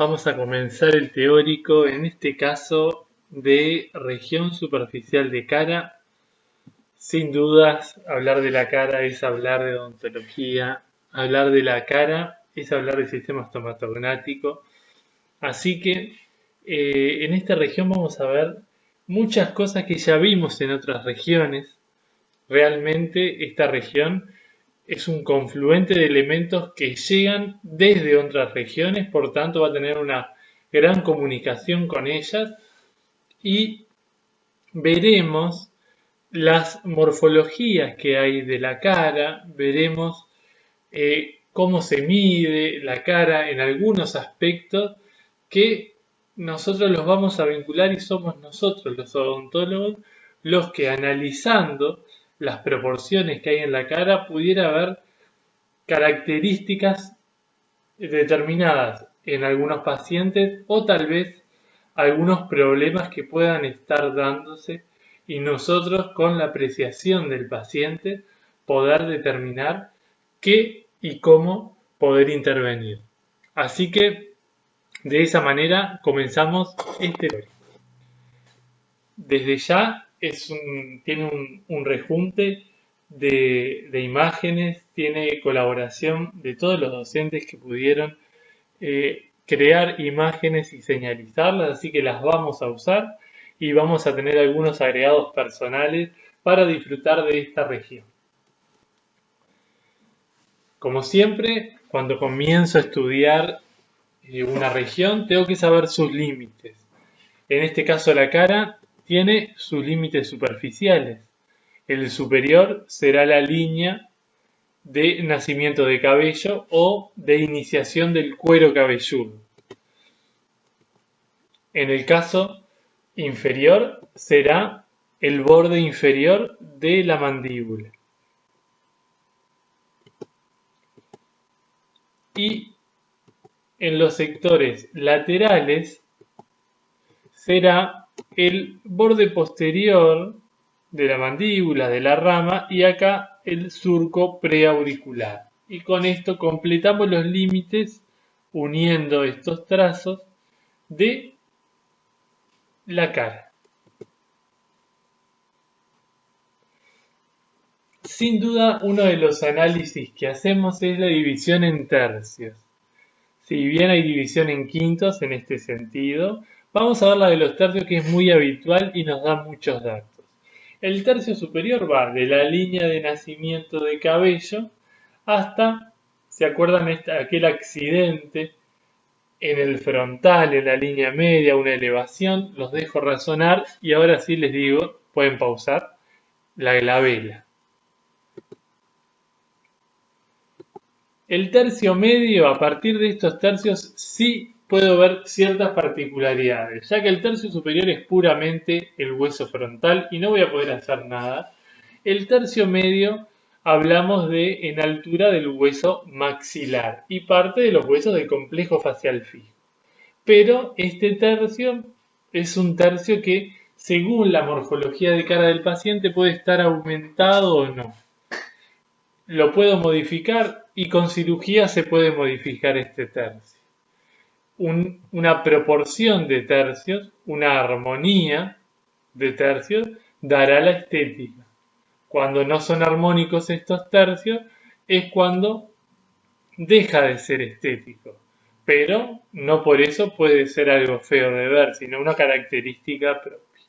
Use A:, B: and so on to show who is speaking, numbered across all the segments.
A: Vamos a comenzar el teórico, en este caso de región superficial de cara. Sin dudas, hablar de la cara es hablar de odontología, hablar de la cara es hablar del sistema estomatognático. Así que en esta región vamos a ver muchas cosas que ya vimos en otras regiones. Realmente esta región es un confluente de elementos que llegan desde otras regiones, por tanto va a tener una gran comunicación con ellas y veremos las morfologías que hay de la cara, veremos cómo se mide la cara en algunos aspectos que nosotros los vamos a vincular y somos nosotros los odontólogos los que analizando las proporciones que hay en la cara pudiera haber características determinadas en algunos pacientes o tal vez algunos problemas que puedan estar dándose y nosotros con la apreciación del paciente poder determinar qué y cómo poder intervenir. Así que de esa manera comenzamos este teórico. Desde ya tiene un rejunte de imágenes, tiene colaboración de todos los docentes que pudieron crear imágenes y señalizarlas, así que las vamos a usar y vamos a tener algunos agregados personales para disfrutar de esta región. Como siempre, cuando comienzo a estudiar una región, tengo que saber sus límites. En este caso, la cara tiene sus límites superficiales. El superior será la línea de nacimiento de cabello o de iniciación del cuero cabelludo. En el caso inferior será el borde inferior de la mandíbula. Y en los sectores laterales será el borde posterior de la mandíbula, de la rama, y acá el surco preauricular. Y con esto completamos los límites uniendo estos trazos de la cara. Sin duda, uno de los análisis que hacemos es la división en tercios. Si bien hay división en quintos en este sentido, vamos a ver la de los tercios, que es muy habitual y nos da muchos datos. El tercio superior va de la línea de nacimiento de cabello hasta, ¿se acuerdan aquel accidente en el frontal, en la línea media, una elevación? Los dejo razonar y ahora sí les digo, pueden pausar, la glabela. El tercio medio, a partir de estos tercios, sí puedo ver ciertas particularidades, ya que el tercio superior es puramente el hueso frontal y no voy a poder hacer nada. El tercio medio hablamos de en altura del hueso maxilar y parte de los huesos del complejo facial fijo. Pero este tercio es un tercio que, según la morfología de cara del paciente, puede estar aumentado o no. Lo puedo modificar y con cirugía se puede modificar este tercio. Una proporción de tercios, una armonía de tercios, dará la estética. Cuando no son armónicos estos tercios es cuando deja de ser estético. Pero no por eso puede ser algo feo de ver, sino una característica propia.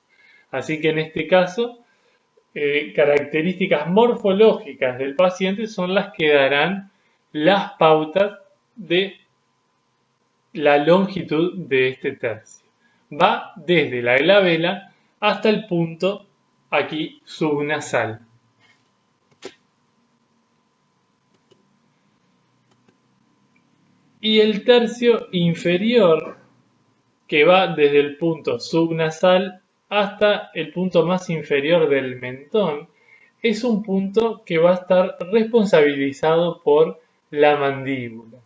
A: Así que en este caso, características morfológicas del paciente son las que darán las pautas de la longitud de este tercio. Va desde la glabela hasta el punto aquí subnasal. Y el tercio inferior, que va desde el punto subnasal hasta el punto más inferior del mentón, es un punto que va a estar responsabilizado por la mandíbula.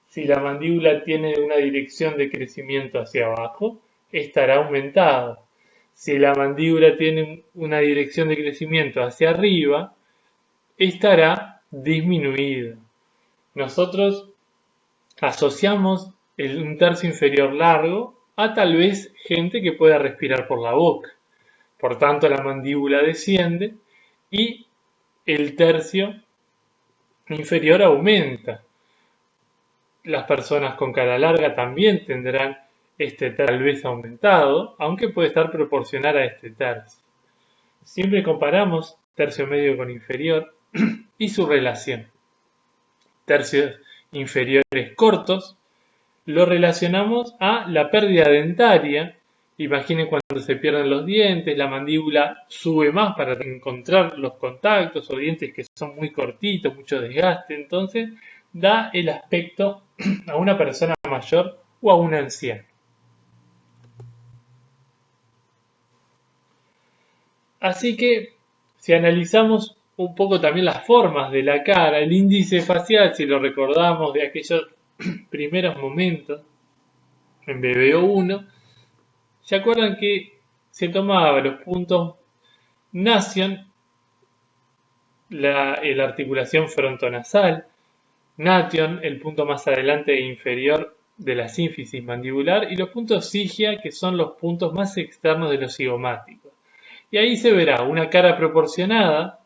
A: Si la mandíbula tiene una dirección de crecimiento hacia abajo, estará aumentado. Si la mandíbula tiene una dirección de crecimiento hacia arriba, estará disminuido. Nosotros asociamos un tercio inferior largo, a tal vez gente que pueda respirar por la boca. Por tanto, la mandíbula desciende y el tercio inferior aumenta. Las personas con cara larga también tendrán este tal vez aumentado, aunque puede estar proporcional a este tercio. Siempre comparamos tercio medio con inferior y su relación. Tercios inferiores cortos lo relacionamos a la pérdida dentaria. Imaginen cuando se pierden los dientes, la mandíbula sube más para encontrar los contactos o dientes que son muy cortitos, mucho desgaste. Entonces da el aspecto a una persona mayor o a un anciano. Así que si analizamos un poco también las formas de la cara, el índice facial, si lo recordamos de aquellos primeros momentos en BBO1, ¿se acuerdan que se tomaba los puntos Nation, la articulación frontonasal, Nation, el punto más adelante e inferior de la sínfisis mandibular, y los puntos Sigia, que son los puntos más externos de los cigomáticos? Y ahí se verá una cara proporcionada,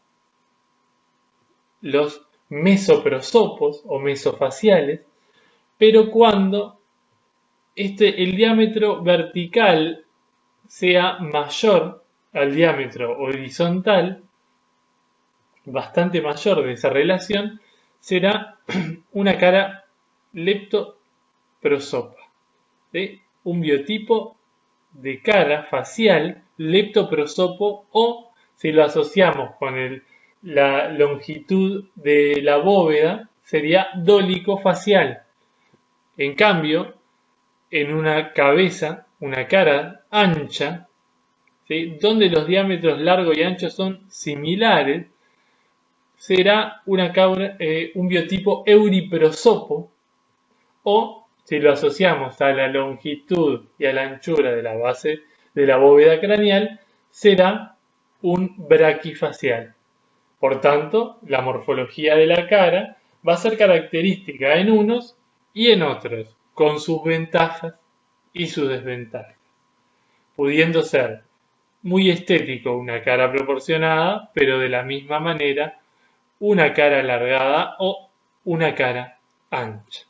A: los mesoprosopos o mesofaciales, pero cuando el diámetro vertical sea mayor al diámetro horizontal, bastante mayor de esa relación, será una cara leptoprosopa, de un biotipo de cara facial leptoprosopo, o si lo asociamos con la longitud de la bóveda, sería dólico facial. En cambio, en una cabeza, una cara ancha, ¿sí?, donde los diámetros largo y ancho son similares, será un biotipo euriprosopo, o si lo asociamos a la longitud y a la anchura de la base de la bóveda craneal, será un braquifacial. Por tanto, la morfología de la cara va a ser característica en unos y en otros, con sus ventajas y sus desventajas, pudiendo ser muy estético una cara proporcionada, pero de la misma manera una cara alargada o una cara ancha.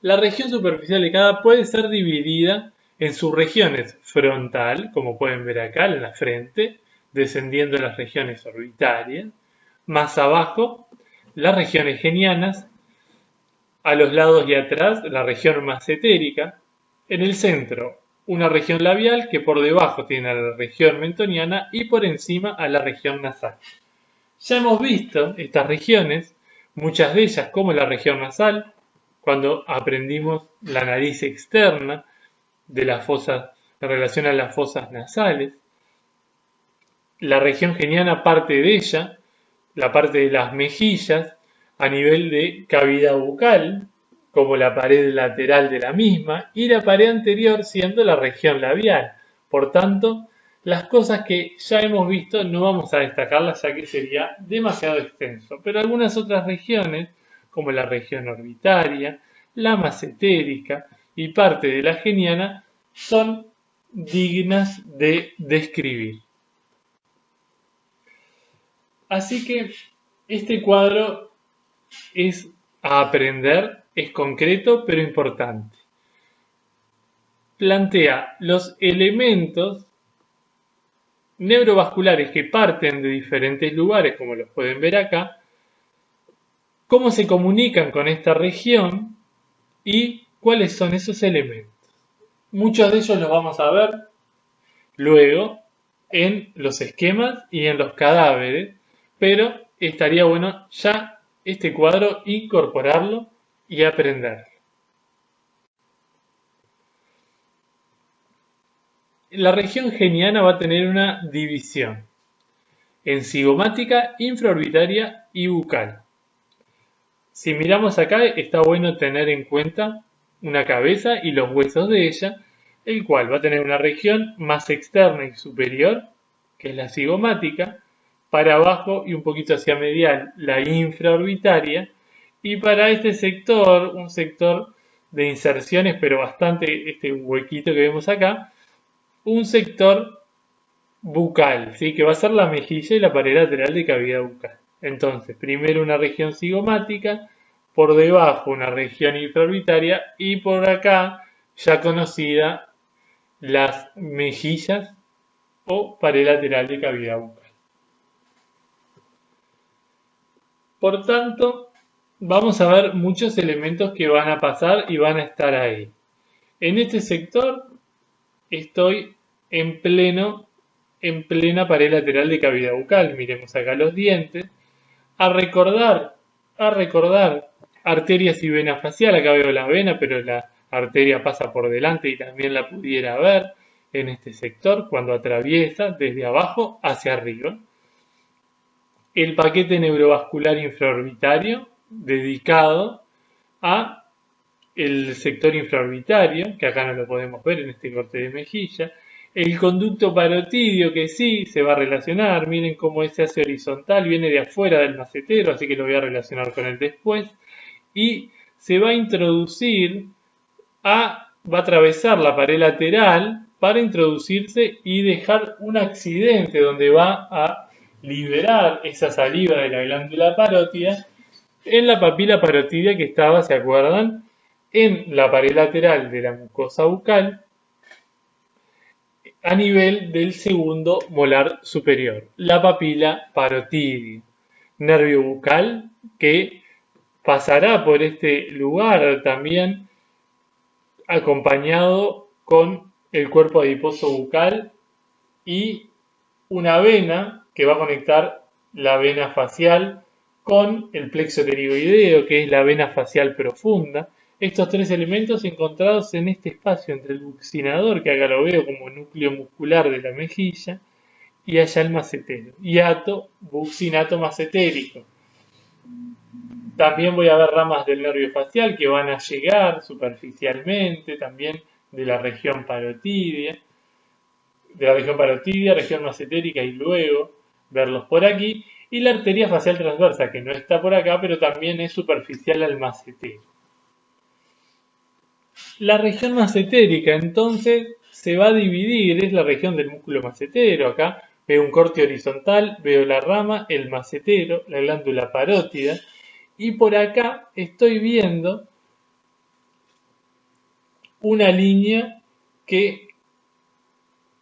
A: La región superficial de cara puede ser dividida en subregiones: frontal, como pueden ver acá en la frente, descendiendo a las regiones orbitarias; más abajo, las regiones genianas; a los lados y atrás, la región massetérica; en el centro, una región labial que por debajo tiene a la región mentoniana y por encima a la región nasal. Ya hemos visto estas regiones, muchas de ellas como la región nasal, cuando aprendimos la nariz externa de las fosas en relación a las fosas nasales. La región geniana, parte de ella, la parte de las mejillas, a nivel de cavidad bucal, como la pared lateral de la misma, y la pared anterior siendo la región labial. Por tanto, las cosas que ya hemos visto no vamos a destacarlas, ya que sería demasiado extenso, pero algunas otras regiones, como la región orbitaria, la massetérica y parte de la geniana, son dignas de describir. Así que este cuadro es a aprender, es concreto pero importante. Plantea los elementos neurovasculares que parten de diferentes lugares, como los pueden ver acá, cómo se comunican con esta región y cuáles son esos elementos. Muchos de ellos los vamos a ver luego en los esquemas y en los cadáveres, pero estaría bueno ya este cuadro incorporarlo y aprenderlo. La región geniana va a tener una división en cigomática, infraorbitaria y bucal. Si miramos acá, está bueno tener en cuenta una cabeza y los huesos de ella, el cual va a tener una región más externa y superior, que es la cigomática; para abajo y un poquito hacia medial, la infraorbitaria; y para este sector, un sector de inserciones, pero bastante este huequito que vemos acá, un sector bucal, ¿sí? Que va a ser la mejilla y la pared lateral de cavidad bucal. Entonces, primero una región cigomática, por debajo una región infraorbitaria y por acá, ya conocida, las mejillas o pared lateral de cavidad bucal. Por tanto, vamos a ver muchos elementos que van a pasar y van a estar ahí. En este sector estoy en plena pared lateral de cavidad bucal. Miremos acá los dientes. A recordar arterias y vena facial. Acá veo la vena, pero la arteria pasa por delante y también la pudiera ver en este sector cuando atraviesa desde abajo hacia arriba. El paquete neurovascular infraorbitario dedicado a el sector infraorbitario, que acá no lo podemos ver en este corte de mejilla, el conducto parotidio, que sí se va a relacionar, miren cómo ese hace horizontal, viene de afuera del macetero, así que lo voy a relacionar con él después, y se va a introducir, va a atravesar la pared lateral para introducirse y dejar un accidente donde va a liberar esa saliva de la glándula parótida en la papila parotidia que estaba, ¿se acuerdan?, en la pared lateral de la mucosa bucal a nivel del segundo molar superior, la papila parotidia, nervio bucal que pasará por este lugar también acompañado con el cuerpo adiposo bucal y una vena que va a conectar la vena facial con el plexo pterigoideo, que es la vena facial profunda. Estos tres elementos encontrados en este espacio entre el buccinador, que acá lo veo como núcleo muscular de la mejilla, y allá el macetero. Hiato, buccinato macetérico. También voy a ver ramas del nervio facial que van a llegar superficialmente, también de la región parotidia, región macetérica y luego verlos por aquí. Y la arteria facial transversa, que no está por acá, pero también es superficial al macetero. La región macetérica, entonces, se va a dividir, es la región del músculo macetero. Acá veo un corte horizontal, veo la rama, el macetero, la glándula parótida, y por acá estoy viendo una línea que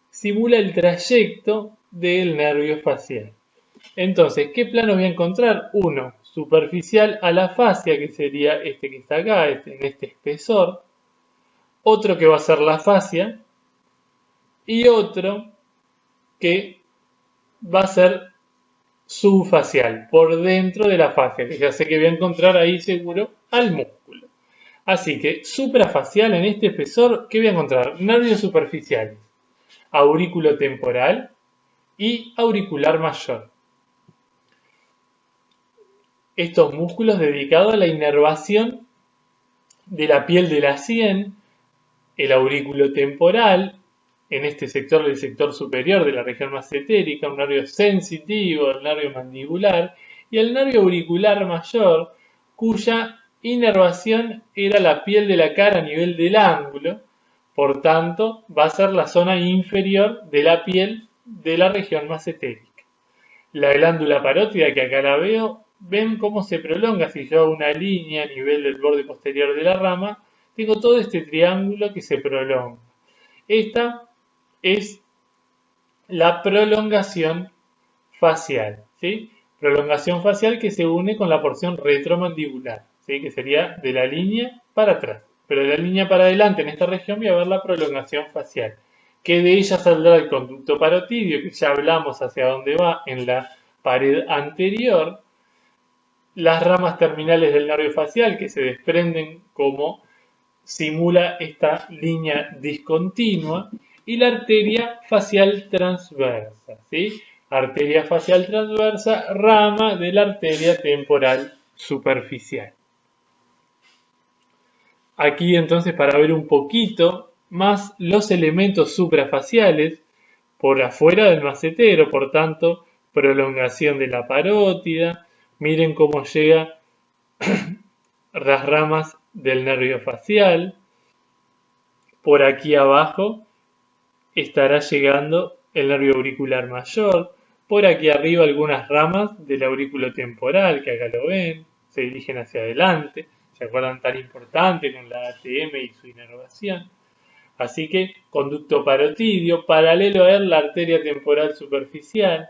A: simula el trayecto del nervio facial. Entonces, ¿qué plano voy a encontrar? Uno superficial a la fascia, que sería este que está acá, en este espesor. Otro que va a ser la fascia. Y otro que va a ser subfacial, por dentro de la fascia, que ya sé que voy a encontrar ahí seguro al músculo. Así que suprafacial en este espesor, ¿qué voy a encontrar? Nervios superficiales, aurículo temporal y auricular mayor. Estos músculos dedicados a la inervación de la piel de la sien, el aurículo temporal, en este sector del sector superior de la región macetérica, un nervio sensitivo, el nervio mandibular, y el nervio auricular mayor, cuya inervación era la piel de la cara a nivel del ángulo, por tanto, va a ser la zona inferior de la piel de la región macetérica. La glándula parótida, que acá la veo, ven cómo se prolonga. Si yo hago una línea a nivel del borde posterior de la rama, tengo todo este triángulo que se prolonga. Esta es la prolongación facial, ¿sí? Prolongación facial que se une con la porción retromandibular, ¿sí? Que sería de la línea para atrás. Pero de la línea para adelante en esta región voy a ver la prolongación facial, que de ella saldrá el conducto parotidio, que ya hablamos hacia dónde va en la pared anterior, las ramas terminales del nervio facial que se desprenden como simula esta línea discontinua, y la arteria facial transversa, ¿sí? Arteria facial transversa, rama de la arteria temporal superficial. Aquí entonces, para ver un poquito más los elementos suprafaciales por afuera del macetero, por tanto, prolongación de la parótida, miren cómo llega las ramas del nervio facial. Por aquí abajo estará llegando el nervio auricular mayor. Por aquí arriba algunas ramas del aurículo temporal, que acá lo ven, se dirigen hacia adelante. ¿Se acuerdan tan importante con la ATM y su inervación? Así que conducto parotidio, paralelo a él la arteria temporal superficial,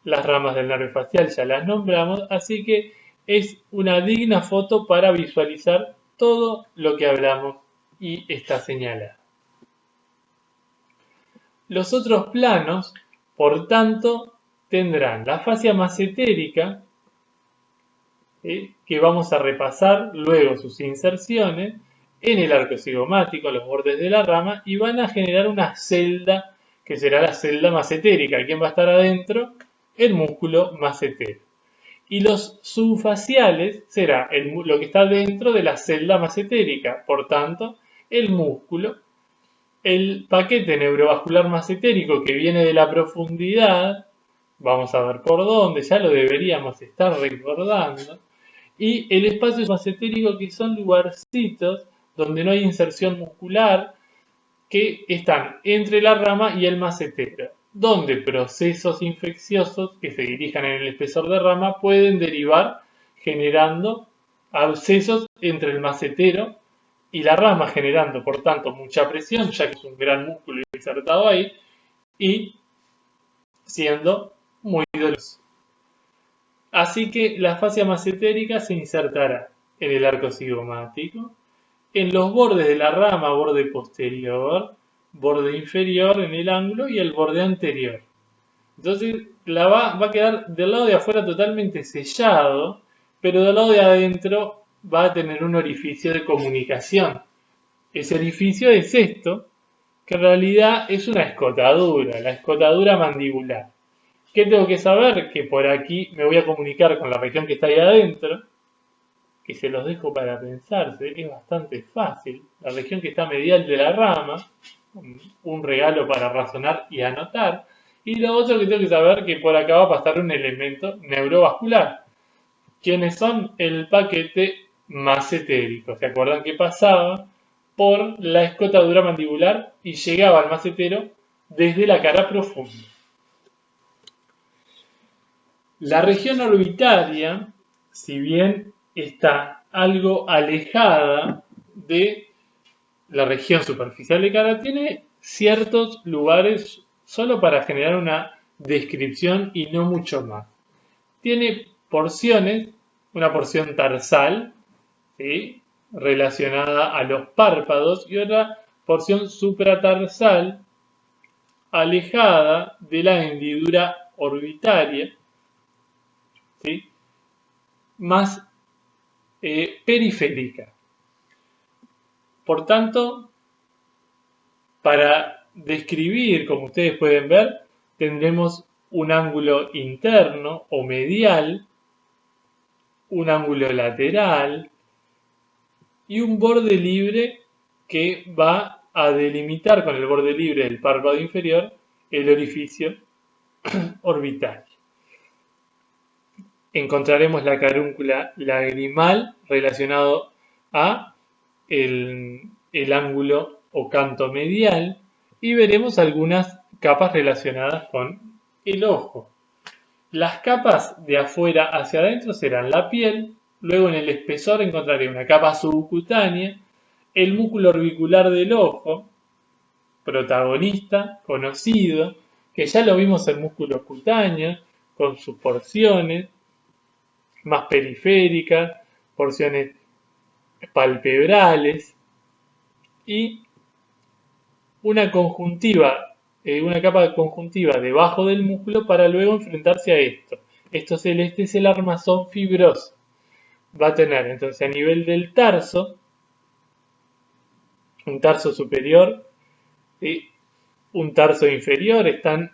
A: las ramas del nervio facial ya las nombramos, así que es una digna foto para visualizar todo lo que hablamos y está señalado. Los otros planos, por tanto, tendrán la fascia massetérica, que vamos a repasar luego sus inserciones en el arco cigomático, los bordes de la rama, y van a generar una celda que será la celda massetérica. ¿Quién va a estar adentro? El músculo massetero. Y los subfaciales será lo que está dentro de la celda massetérica, por tanto, el músculo. El paquete neurovascular massetérico que viene de la profundidad, vamos a ver por dónde, ya lo deberíamos estar recordando, y el espacio massetérico, que son lugarcitos donde no hay inserción muscular, que están entre la rama y el massetero, donde procesos infecciosos que se dirijan en el espesor de rama pueden derivar generando abscesos entre el massetero y la rama, generando por tanto mucha presión, ya que es un gran músculo insertado ahí, y siendo muy doloroso. Así que la fascia massetérica se insertará en el arco cigomático, en los bordes de la rama, borde posterior, borde inferior en el ángulo y el borde anterior. Entonces va a quedar del lado de afuera totalmente sellado, pero del lado de adentro va a tener un orificio de comunicación. Ese orificio es esto, que en realidad es una escotadura, la escotadura mandibular. ¿Qué tengo que saber? Que por aquí me voy a comunicar con la región que está ahí adentro, que se los dejo para pensarse, es bastante fácil. La región que está medial de la rama, un regalo para razonar y anotar. Y lo otro que tengo que saber, que por acá va a pasar un elemento neurovascular. ¿Quiénes son? El paquete massetérico. ¿Se acuerdan que pasaba por la escotadura mandibular y llegaba al massetero desde la cara profunda? La región orbitaria, si bien está algo alejada de la región superficial de cara, tiene ciertos lugares solo para generar una descripción y no mucho más. Tiene porciones, una porción tarsal, ¿sí?, relacionada a los párpados, y otra porción supratarsal alejada de la hendidura orbitaria, ¿sí?, más periférica. Por tanto, para describir, como ustedes pueden ver, tendremos un ángulo interno o medial, un ángulo lateral y un borde libre que va a delimitar con el borde libre del párpado inferior el orificio orbital. Encontraremos la carúncula lagrimal relacionado a el ángulo o canto medial, y veremos algunas capas relacionadas con el ojo. Las capas de afuera hacia adentro serán la piel, luego en el espesor encontraré una capa subcutánea, el músculo orbicular del ojo, protagonista, conocido, que ya lo vimos en músculos cutáneos, con sus porciones más periféricas, porciones palpebrales, y una conjuntiva, una capa conjuntiva debajo del músculo para luego enfrentarse a esto. Esto celeste es el armazón fibroso. Va a tener entonces a nivel del tarso, un tarso superior y un tarso inferior, están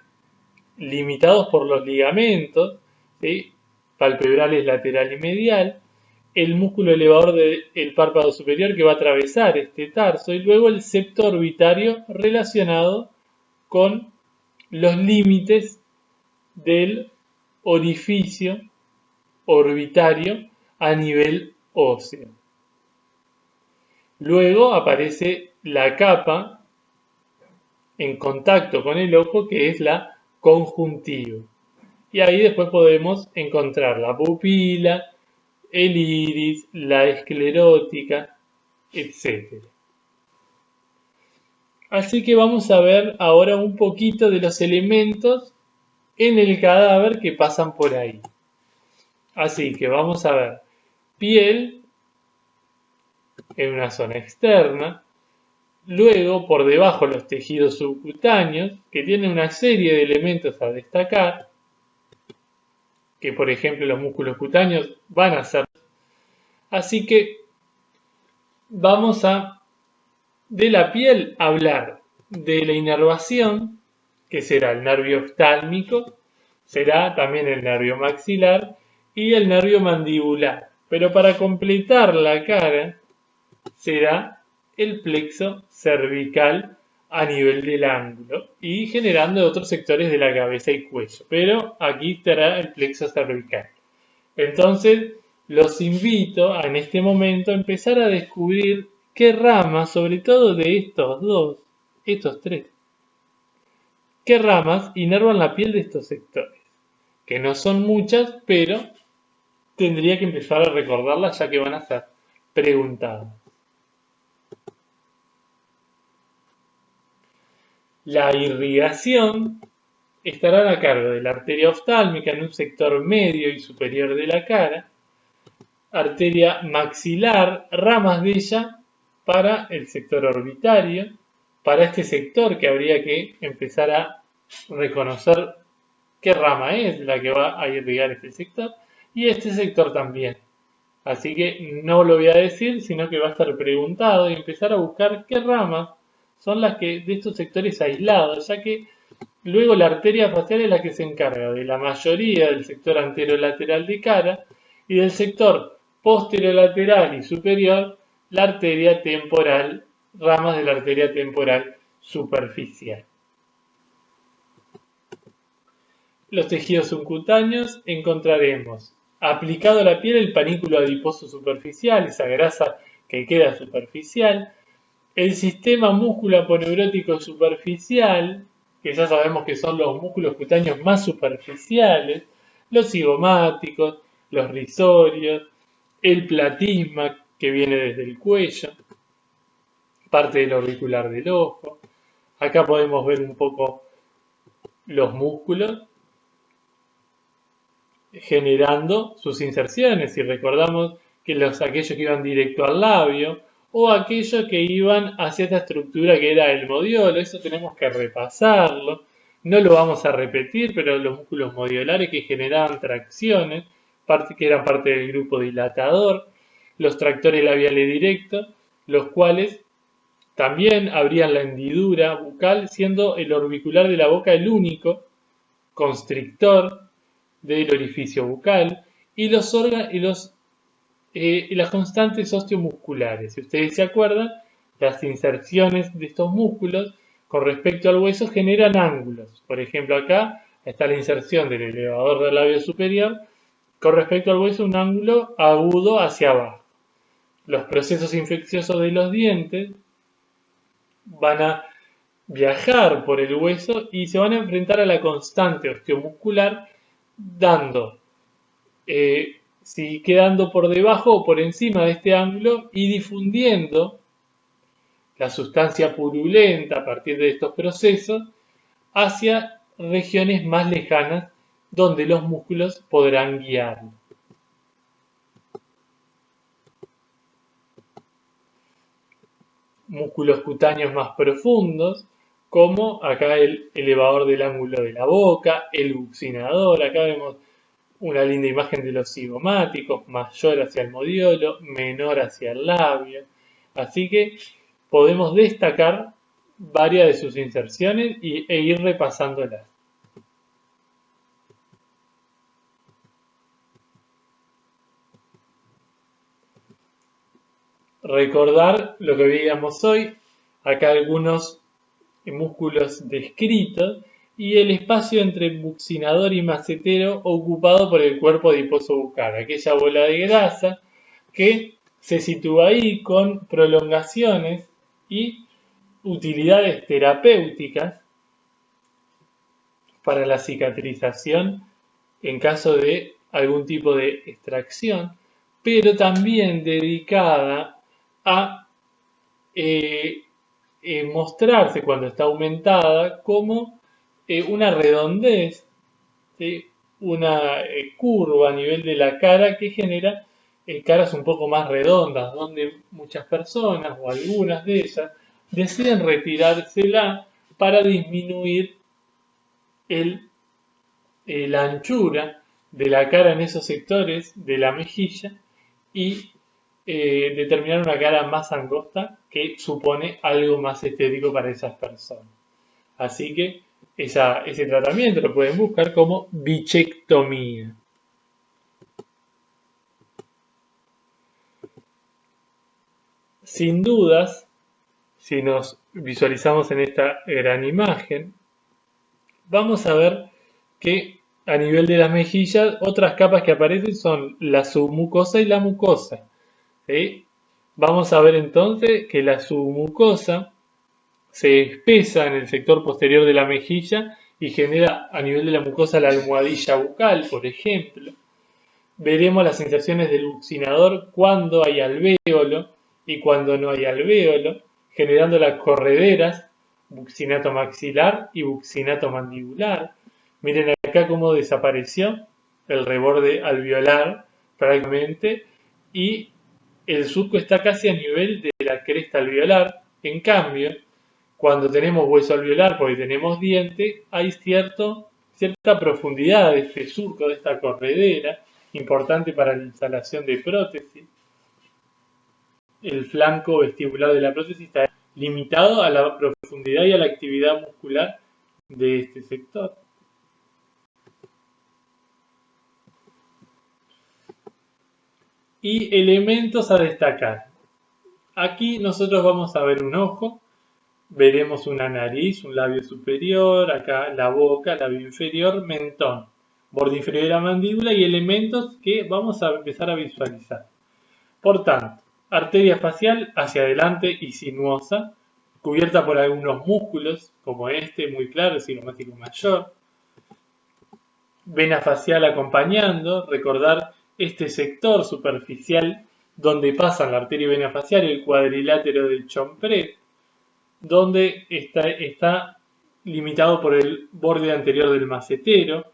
A: limitados por los ligamentos, ¿sí?, palpebrales lateral y medial, el músculo elevador del párpado superior que va a atravesar este tarso, y luego el septo orbitario relacionado con los límites del orificio orbitario a nivel óseo. Luego aparece la capa en contacto con el ojo, que es la conjuntiva. Y ahí después podemos encontrar la pupila, el iris, la esclerótica, etc. Así que vamos a ver ahora un poquito de los elementos en el cadáver que pasan por ahí. Así que vamos a ver piel en una zona externa, luego por debajo los tejidos subcutáneos que tienen una serie de elementos a destacar, que por ejemplo los músculos cutáneos van a ser. Así que vamos a de la piel hablar de la inervación, que será el nervio oftálmico, será también el nervio maxilar y el nervio mandibular. Pero para completar la cara será el plexo cervical a nivel del ángulo y generando otros sectores de la cabeza y cuello. Pero aquí estará el plexo cervical. Entonces, los invito a, en este momento, a empezar a descubrir qué ramas, sobre todo de estos tres, qué ramas inervan la piel de estos sectores, que no son muchas, pero tendría que empezar a recordarlas ya que van a ser preguntadas. La irrigación estará a cargo de la arteria oftálmica en un sector medio y superior de la cara, arteria maxilar, ramas de ella para el sector orbitario, para este sector que habría que empezar a reconocer qué rama es la que va a irrigar este sector, y este sector también. Así que no lo voy a decir, sino que va a estar preguntado y empezar a buscar qué ramas son las que de estos sectores aislados, ya que luego la arteria facial es la que se encarga de la mayoría del sector anterolateral de cara y del sector posterolateral y superior, la arteria temporal, ramas de la arteria temporal superficial. Los tejidos subcutáneos encontraremos aplicado a la piel el panículo adiposo superficial, esa grasa que queda superficial, el sistema músculo-aponeurótico superficial, que ya sabemos que son los músculos cutáneos más superficiales, los cigomáticos, los risorios, el platisma que viene desde el cuello, parte del auricular del ojo. Acá podemos ver un poco los músculos generando sus inserciones. Si recordamos que aquellos que iban directo al labio o aquellos que iban hacia esta estructura que era el modiolo, eso tenemos que repasarlo. No lo vamos a repetir, pero los músculos modiolares que generaban tracciones, que eran parte del grupo dilatador, los tractores labiales directos, los cuales también abrían la hendidura bucal, siendo el orbicular de la boca el único constrictor del orificio bucal y las constantes osteomusculares. Si ustedes se acuerdan, las inserciones de estos músculos con respecto al hueso generan ángulos. Por ejemplo, acá está la inserción del elevador del labio superior con respecto al hueso, un ángulo agudo hacia abajo. Los procesos infecciosos de los dientes van a viajar por el hueso y se van a enfrentar a la constante osteomuscular quedando por debajo o por encima de este ángulo y difundiendo la sustancia purulenta a partir de estos procesos hacia regiones más lejanas donde los músculos podrán guiarlo. Músculos cutáneos más profundos, como acá el elevador del ángulo de la boca, el buccinador. Acá vemos una linda imagen de los cigomáticos, mayor hacia el modiolo, menor hacia el labio. Así que podemos destacar varias de sus inserciones e ir repasándolas. Recordar lo que veíamos hoy, acá algunos músculos descritos y el espacio entre buccinador y macetero ocupado por el cuerpo adiposo bucal, aquella bola de grasa que se sitúa ahí con prolongaciones y utilidades terapéuticas para la cicatrización en caso de algún tipo de extracción, pero también dedicada a mostrarse cuando está aumentada como una redondez, ¿sí? Una curva a nivel de la cara que genera caras un poco más redondas, donde muchas personas o algunas de ellas deciden retirársela para disminuir el, la anchura de la cara en esos sectores de la mejilla y determinar una cara más angosta que supone algo más estético para esas personas. Así que ese tratamiento lo pueden buscar como bichectomía. Sin dudas, si nos visualizamos en esta gran imagen, vamos a ver que a nivel de las mejillas, otras capas que aparecen son la submucosa y la mucosa. ¿Sí? Vamos a ver entonces que la submucosa se espesa en el sector posterior de la mejilla y genera a nivel de la mucosa la almohadilla bucal, por ejemplo. Veremos las inserciones del buccinador cuando hay alvéolo y cuando no hay alvéolo, generando las correderas, buccinato maxilar y buccinato mandibular. Miren acá cómo desapareció el reborde alveolar prácticamente y el surco está casi a nivel de la cresta alveolar. En cambio, cuando tenemos hueso alveolar porque tenemos diente, hay cierta profundidad de este surco, de esta corredera, importante para la instalación de prótesis. El flanco vestibular de la prótesis está limitado a la profundidad y a la actividad muscular de este sector. Y elementos a destacar. Aquí nosotros vamos a ver un ojo, veremos una nariz, un labio superior, acá la boca, labio inferior, mentón, borde inferior de la mandíbula y elementos que vamos a empezar a visualizar. Por tanto, arteria facial hacia adelante y sinuosa, cubierta por algunos músculos, como este, muy claro, el cigomático mayor. Vena facial acompañando, recordar este sector superficial donde pasan la arteria y vena facial, el cuadrilátero del Chompré, donde está limitado por el borde anterior del macetero,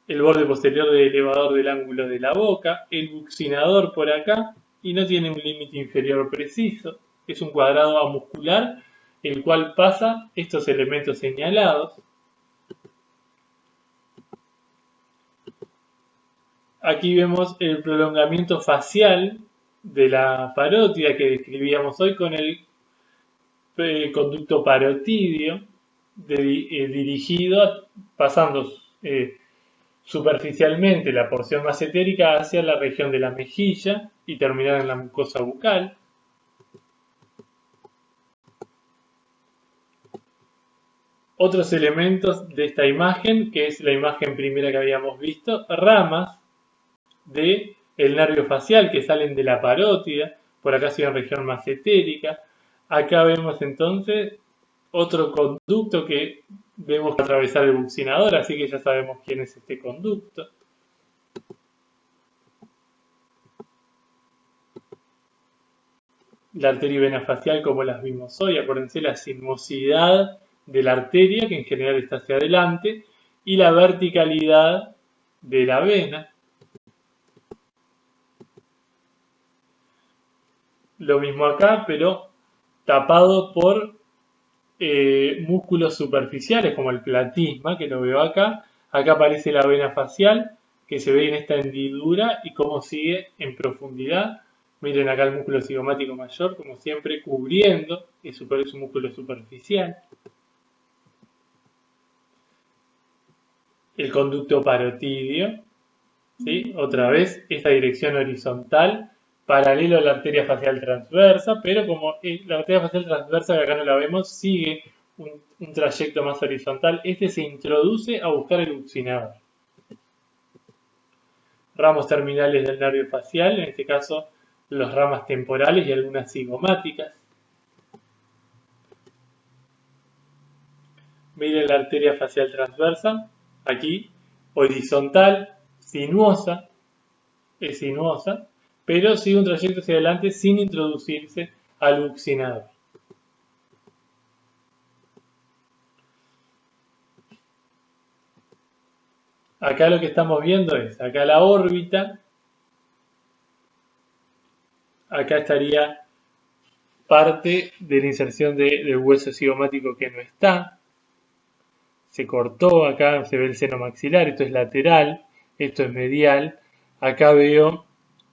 A: el borde posterior del elevador del ángulo de la boca, el buccinador por acá, y no tiene un límite inferior preciso. Es un cuadrado amuscular, el cual pasa estos elementos señalados. Aquí vemos el prolongamiento facial de la parótida que describíamos hoy con el conducto parotidio dirigido pasando superficialmente la porción macetérica hacia la región de la mejilla y terminar en la mucosa bucal. Otros elementos de esta imagen, que es la imagen primera que habíamos visto, ramas del nervio facial que salen de la parótida, por acá sigue en región macetérica. Acá vemos entonces otro conducto que vemos atravesar el buccinador, así que ya sabemos quién es este conducto. La arteria y vena facial como las vimos hoy, acuérdense la sinuosidad de la arteria que en general está hacia adelante y la verticalidad de la vena. Lo mismo acá, pero tapado por músculos superficiales como el platisma, que lo veo acá. Acá aparece la vena facial, que se ve en esta hendidura y cómo sigue en profundidad. Miren acá el músculo cigomático mayor, como siempre, cubriendo es un músculo superficial. El conducto parotidio, ¿sí? Otra vez, esta dirección horizontal, paralelo a la arteria facial transversa, pero como la arteria facial transversa, que acá no la vemos, sigue un trayecto más horizontal. Este se introduce a buscar el buccinador. Ramos terminales del nervio facial, en este caso las ramas temporales y algunas cigomáticas. Miren la arteria facial transversa, aquí horizontal, sinuosa, es sinuosa, pero sigue un trayecto hacia adelante sin introducirse al buccinador. Acá lo que estamos viendo es, acá la órbita, acá estaría parte de la inserción del hueso cigomático que no está, se cortó, acá se ve el seno maxilar, esto es lateral, esto es medial, acá veo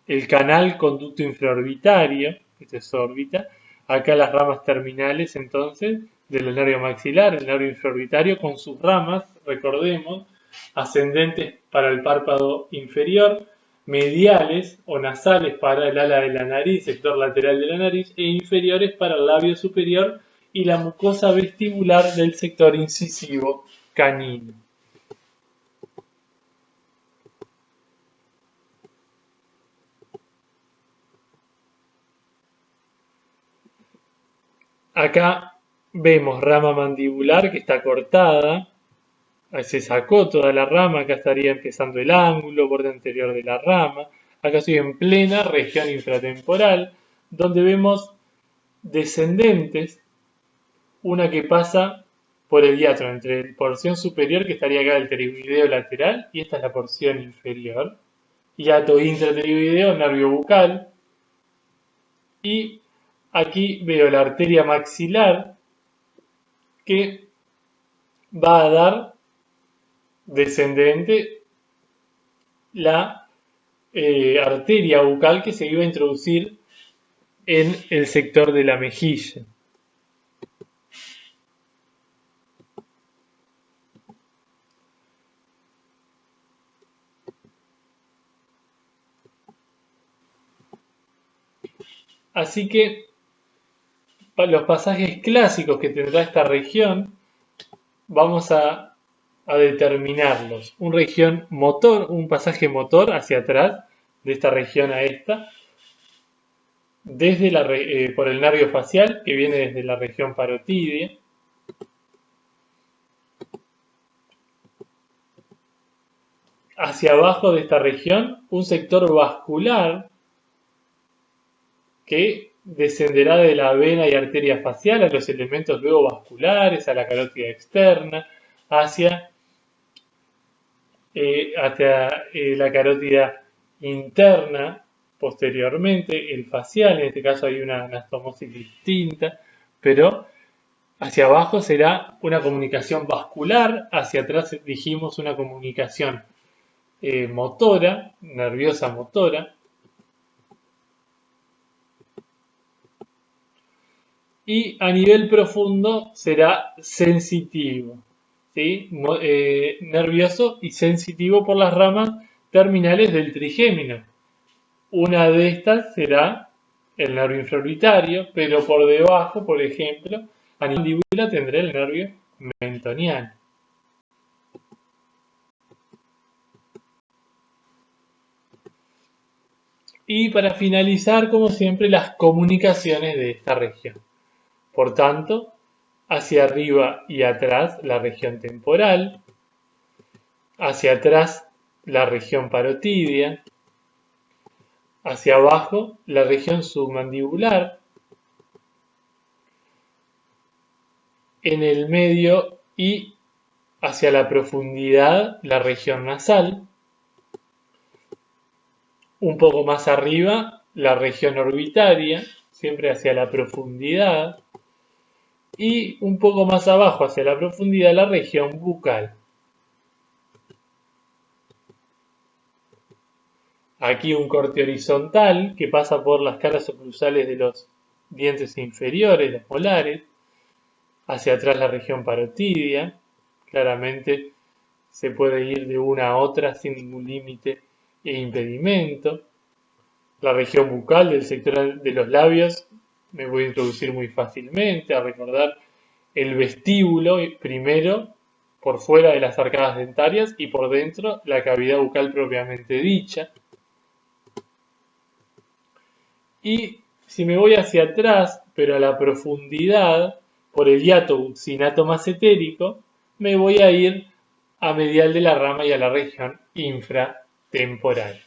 A: el canal conducto infraorbitario, esto es órbita, acá las ramas terminales entonces del nervio maxilar, el nervio infraorbitario con sus ramas, recordemos, ascendentes para el párpado inferior, mediales o nasales para el ala de la nariz, sector lateral de la nariz, e inferiores para el labio superior y la mucosa vestibular del sector incisivo canino. Acá vemos rama mandibular que está cortada, se sacó toda la rama, acá estaría empezando el ángulo, borde anterior de la rama, acá estoy en plena región infratemporal, donde vemos descendentes, una que pasa por el hiatro, entre la porción superior que estaría acá el pterigoideo lateral, y esta es la porción inferior, hiato intrapterigoideo, nervio bucal, y aquí veo la arteria maxilar que va a dar descendente la arteria bucal que se iba a introducir en el sector de la mejilla. Así que los pasajes clásicos que tendrá esta región vamos a determinarlos. Una región motor, un pasaje motor hacia atrás de esta región a esta, desde por el nervio facial que viene desde la región parotidia, hacia abajo de esta región un sector vascular que descenderá de la vena y arteria facial a los elementos luego vasculares, a la carótida externa, hacia la carótida interna posteriormente, el facial, en este caso hay una anastomosis distinta, pero hacia abajo será una comunicación vascular, hacia atrás dijimos una comunicación motora, nerviosa motora, y a nivel profundo será sensitivo, ¿sí? Nervioso y sensitivo por las ramas terminales del trigémino. Una de estas será el nervio infraorbitario, pero por debajo, por ejemplo, a nivel mandíbula tendrá el nervio mentoniano. Y para finalizar, como siempre, las comunicaciones de esta región. Por tanto, hacia arriba y atrás la región temporal, hacia atrás la región parotidia, hacia abajo la región submandibular, en el medio y hacia la profundidad la región nasal, un poco más arriba la región orbitaria, siempre hacia la profundidad, y un poco más abajo hacia la profundidad la región bucal. Aquí un corte horizontal que pasa por las caras oclusales de los dientes inferiores, los molares, hacia atrás la región parotidia, claramente se puede ir de una a otra sin ningún límite e impedimento. La región bucal del sector de los labios me voy a introducir muy fácilmente, a recordar el vestíbulo primero por fuera de las arcadas dentarias y por dentro la cavidad bucal propiamente dicha. Y si me voy hacia atrás, pero a la profundidad, por el hiato buccinato más etérico, me voy a ir a medial de la rama y a la región infratemporal.